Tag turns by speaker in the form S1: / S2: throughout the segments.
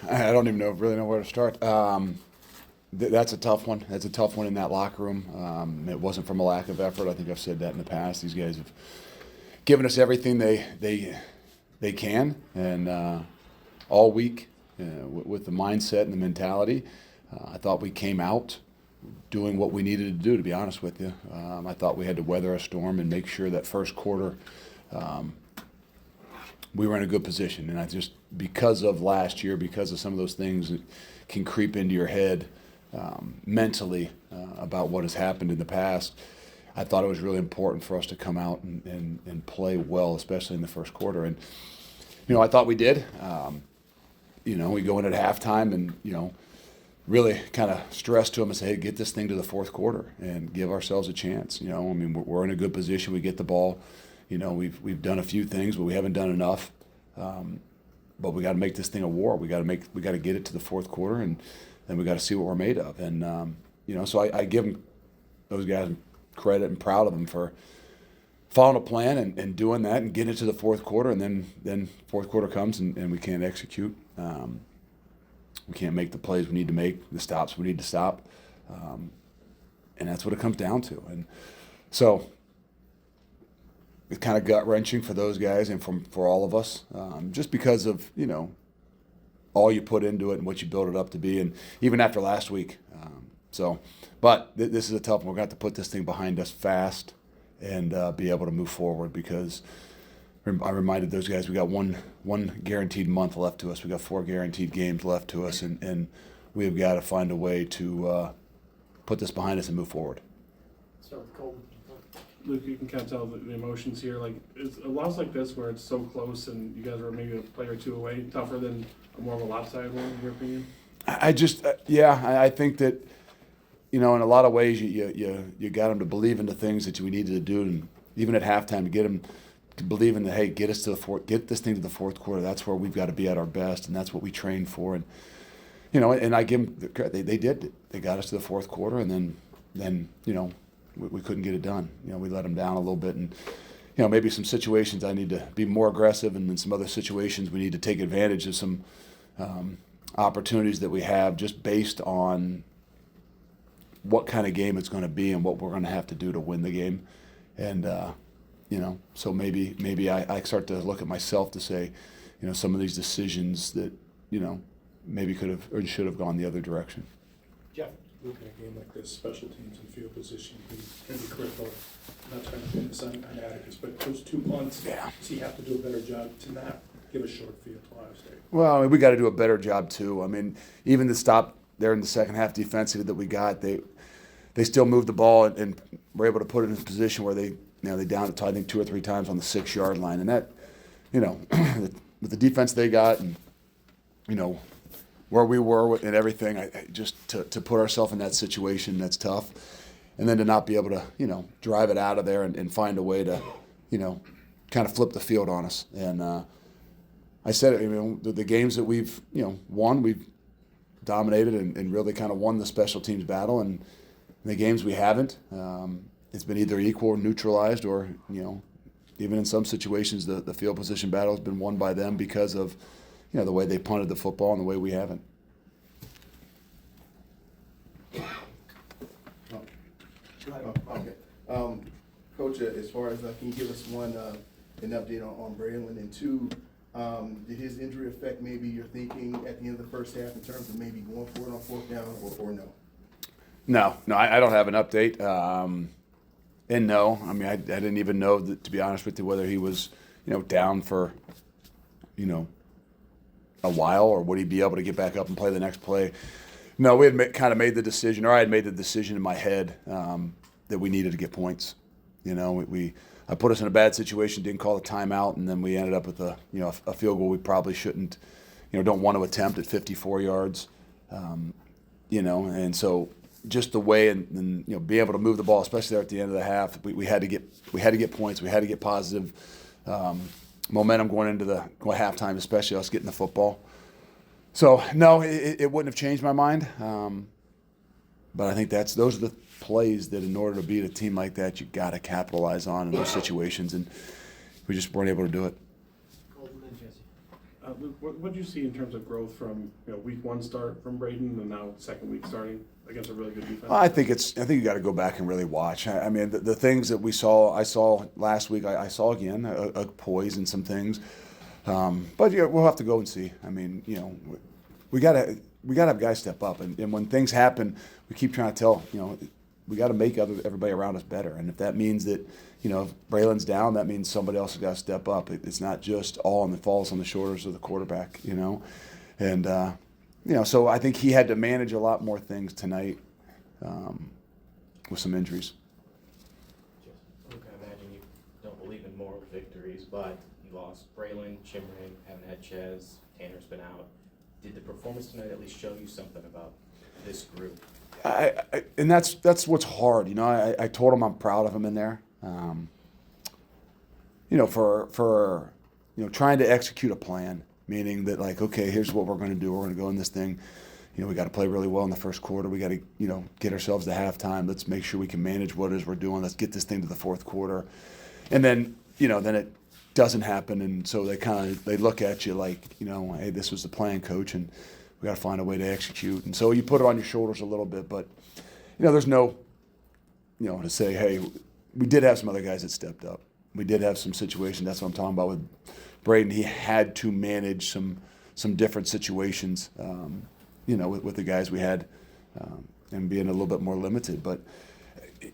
S1: I don't even really know where to start. That's a tough one. That's a tough one in that locker room. It wasn't from a lack of effort. I think I've said that in the past. These guys have given us everything they can, and all week with the mindset and the mentality. I thought we came out doing what we needed to do. To be honest with you, I thought we had to weather a storm and make sure that first quarter. We were in a good position, and I just, because of last year, because of some of those things that can creep into your head mentally about what has happened in the past, I thought it was really important for us to come out and play well, especially in the first quarter. And, I thought we did. We go in at halftime and, really kind of stress to them and say, hey, get this thing to the fourth quarter and give ourselves a chance. We're in a good position. We get the ball. We've done a few things, but we haven't done enough. But we got to make this thing a war. We got to get it to the fourth quarter, and then we got to see what we're made of. And so I give them, those guys, credit and proud of them for following a plan and doing that and getting it to the fourth quarter. And then fourth quarter comes and we can't execute. We can't make the plays we need to make, the stops we need to stop, and that's what it comes down to. And so it's kind of gut-wrenching for those guys and for all of us, just because of, all you put into it and what you build it up to be, and even after last week. But this is a tough one. We're going to have to put this thing behind us fast and be able to move forward, because I reminded those guys we got one guaranteed month left to us. We got 4 guaranteed games left to us, and we've got to find a way to put this behind us and move forward.
S2: Start with Colton.
S3: Luke, you can kind of tell the emotions here. Like, it's a loss like this where it's so close and you guys are maybe a play or two away, tougher than a more of a lopsided one, in your opinion?
S1: I think that, in a lot of ways you got them to believe in the things that we needed to do, and even at halftime to get them to believe in hey, get us to get this thing to the fourth quarter. That's where we've got to be at our best, and that's what we trained for. And and I give them the credit. They did it. They got us to the fourth quarter, and then we couldn't get it done. We let them down a little bit, and maybe some situations I need to be more aggressive, and then some other situations we need to take advantage of some opportunities that we have, just based on what kind of game it's going to be and what we're going to have to do to win the game. And so maybe I start to look at myself to say, some of these decisions that maybe could have or should have gone the other direction.
S2: Jeff.
S4: Luke, in a game like this, special teams and field position can be critical. I'm not trying to pin this on Atticus, but those 2 punts, does he have to do a better job to not give a short field to Ohio State?
S1: Well, we got to do a better job too. Even the stop there in the second half defensively that we got, they still moved the ball and were able to put it in a position where they downed it, I think, 2 or 3 times on the 6-yard line, and that, with the defense they got, and where we were and everything, I just to put ourselves in that situation, that's tough. And then to not be able to, drive it out of there and find a way to, kind of flip the field on us. And I said it, the games that we've, won, we've dominated and really kind of won the special teams battle. And the games we haven't, it's been either equal or neutralized, or, even in some situations, the field position battle has been won by them because of, the way they punted the football and the way we haven't.
S5: Okay. Coach, as far as can you give us an update on Braylon, and 2, did his injury affect maybe your thinking at the end of the first half in terms of maybe going for it on 4th down, or no?
S1: No, I don't have an update. And no, I didn't even know that, to be honest with you, whether he was, down for, a while, or would he be able to get back up and play the next play. No, we had kind of made the decision, or I had made the decision in my head that we needed to get points. I put us in a bad situation, didn't call the timeout, and then we ended up with a field goal we probably shouldn't, don't want to attempt at 54 yards, and so just the way and be able to move the ball, especially there at the end of the half, we had to get points, we had to get positive momentum going into the halftime, especially us getting the football. So no, it wouldn't have changed my mind, but I think those are the plays that, in order to beat a team like that, you got to capitalize on in those situations, and we just weren't able to do it.
S2: Colton and Jesse.
S3: Luke, what did you see in terms of growth from week one start from Braden and now second week starting against a really good defense?
S1: I think you got to go back and really watch. I mean, the things that I saw last week, I saw again, a poise and some things. But yeah, we'll have to go and see. I mean, we gotta have guys step up, and when things happen, we keep trying to tell we got to make everybody around us better. And if that means that if Braylon's down, that means somebody else has got to step up. It's not just all falls on the shoulders of the quarterback, and so I think he had to manage a lot more things tonight with some injuries.
S6: Luke, I imagine you don't believe in moral victories, but you lost Braylon, Chimray, haven't had Chez, Tanner's been out. Did the performance tonight at least show you something about this group?
S1: And that's what's hard. I told him I'm proud of him in there. For trying to execute a plan, meaning that okay, here's what we're going to do. We're going to go in this thing. We got to play really well in the first quarter. We got to get ourselves to halftime. Let's make sure we can manage what it is we're doing. Let's get this thing to the fourth quarter, and then then it doesn't happen, and so they look at you like hey, this was the plan, coach, and we got to find a way to execute. And so you put it on your shoulders a little bit, but there's no to say, hey, we did have some other guys that stepped up. We did have some situations. That's what I'm talking about with Braden. He had to manage some different situations, with the guys we had, and being a little bit more limited. But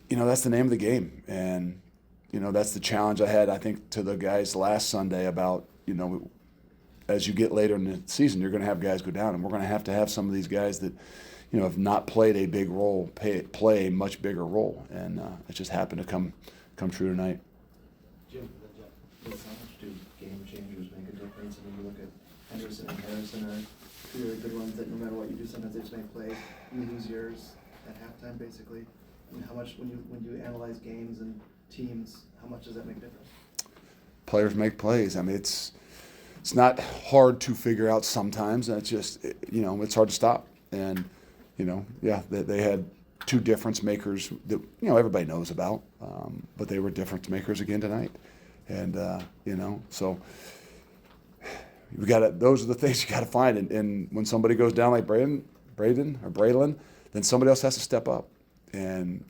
S1: that's the name of the game, and that's the challenge I had, I think, to the guys last Sunday about as you get later in the season, you're going to have guys go down, and we're going to have some of these guys that have not played a big role play a much bigger role, and it just happened to come true tonight.
S7: Jim, how much do game changers make a difference? I mean, you look at Henderson and Harrison are two really good ones that no matter what you do, sometimes they just make plays. You lose yours at halftime, basically. I mean, how much when you analyze games and teams, how much does that make a difference?
S1: Players make plays. I mean, it's not hard to figure out sometimes. It's just it's hard to stop. And they had two difference makers that everybody knows about, but they were difference makers again tonight. And so we got those are the things you got to find. And when somebody goes down like Braylon, then somebody else has to step up. And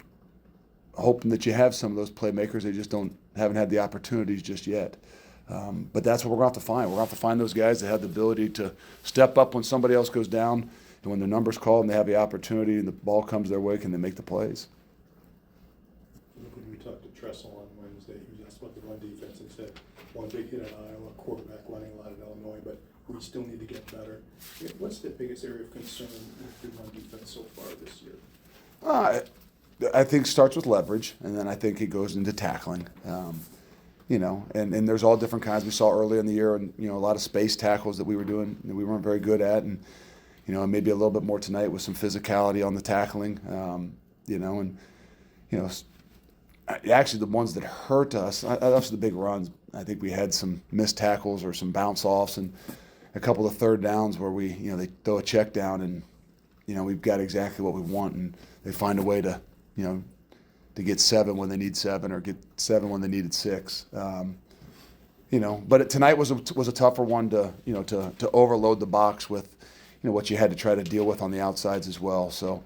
S1: hoping that you have some of those playmakers, they just haven't had the opportunities just yet. But that's what we're going to have to find. We're going to have to find those guys that have the ability to step up when somebody else goes down, and when the number's called and they have the opportunity and the ball comes their way, can they make the plays?
S4: Look, when we talked to Tressel on Wednesday, he was asked about the run defense and said, one big hit at Iowa, quarterback running a lot at Illinois, but we still need to get better. What's the biggest area of concern with the run defense so far this year?
S1: I think it starts with leverage, and then I think it goes into tackling. And there's all different kinds. We saw early in the year, and a lot of space tackles that we were doing that we weren't very good at, and maybe a little bit more tonight with some physicality on the tackling. Actually the ones that hurt us, those are the big runs. I think we had some missed tackles or some bounce offs, and a couple of third downs where we they throw a check down, and we've got exactly what we want, and they find a way to to get 7 when they need 7 or get 7 when they needed 6. But tonight was a tougher one to to overload the box with what you had to try to deal with on the outsides as well. So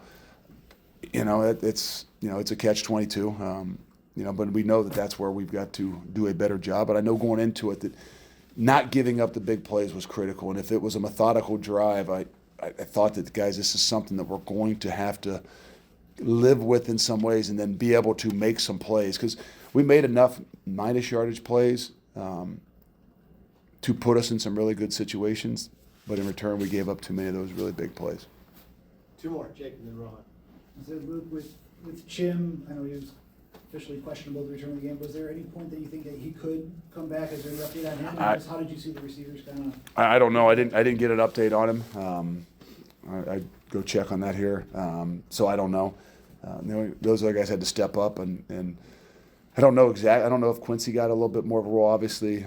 S1: it's a catch-22. But we know that that's where we've got to do a better job. But I know going into it that not giving up the big plays was critical. And if it was a methodical drive, I thought that, guys, this is something that we're going to have to live with in some ways and then be able to make some plays. Because we made enough minus yardage plays to put us in some really good situations. But in return, we gave up too many of those really big plays.
S2: Two more, Jake and then Ron.
S8: So Luke, with Chim, I know he was officially questionable to return the game. Was there any point that you think that he could come back? Is there an update on him? How did you see the receivers kind of?
S1: I don't know. I didn't get an update on him. I'd go check on that here. So I don't know. Those other guys had to step up, and I don't know exactly. I don't know if Quincy got a little bit more of a role. Obviously,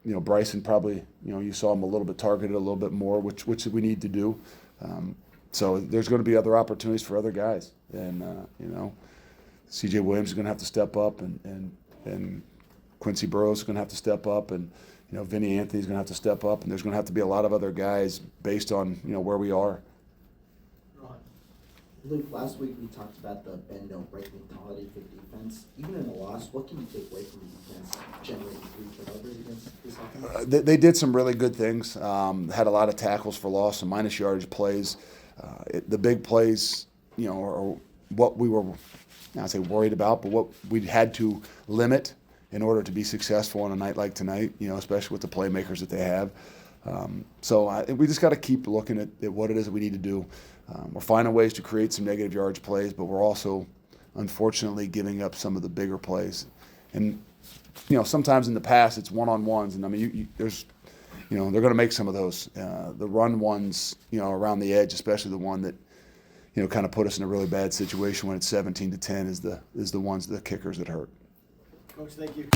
S1: Bryson probably. You saw him a little bit targeted a little bit more, which we need to do. So there's going to be other opportunities for other guys, and C.J. Williams is going to have to step up, and Quincy Burrows is going to have to step up, and Vinny Anthony's going to have to step up, and there's going to have to be a lot of other guys based on where we are.
S2: Ron.
S9: Luke, last week we talked about the bend don't break mentality for defense. Even in a loss, what can you take away from the defense generating 3 turnovers against this offense?
S1: They did some really good things. Had a lot of tackles for loss, some minus yardage plays. The big plays, are what we were, not say worried about, but what we had to limit in order to be successful on a night like tonight, especially with the playmakers that they have. So we just got to keep looking at what it is that we need to do. We're finding ways to create some negative yardage plays, but we're also, unfortunately, giving up some of the bigger plays. And, sometimes in the past it's one-on-ones, and I mean, there's, they're going to make some of those. The run ones, around the edge, especially the one that, kind of put us in a really bad situation when it's 17-10 is the ones, the kickers that hurt.
S8: Coach, thank you.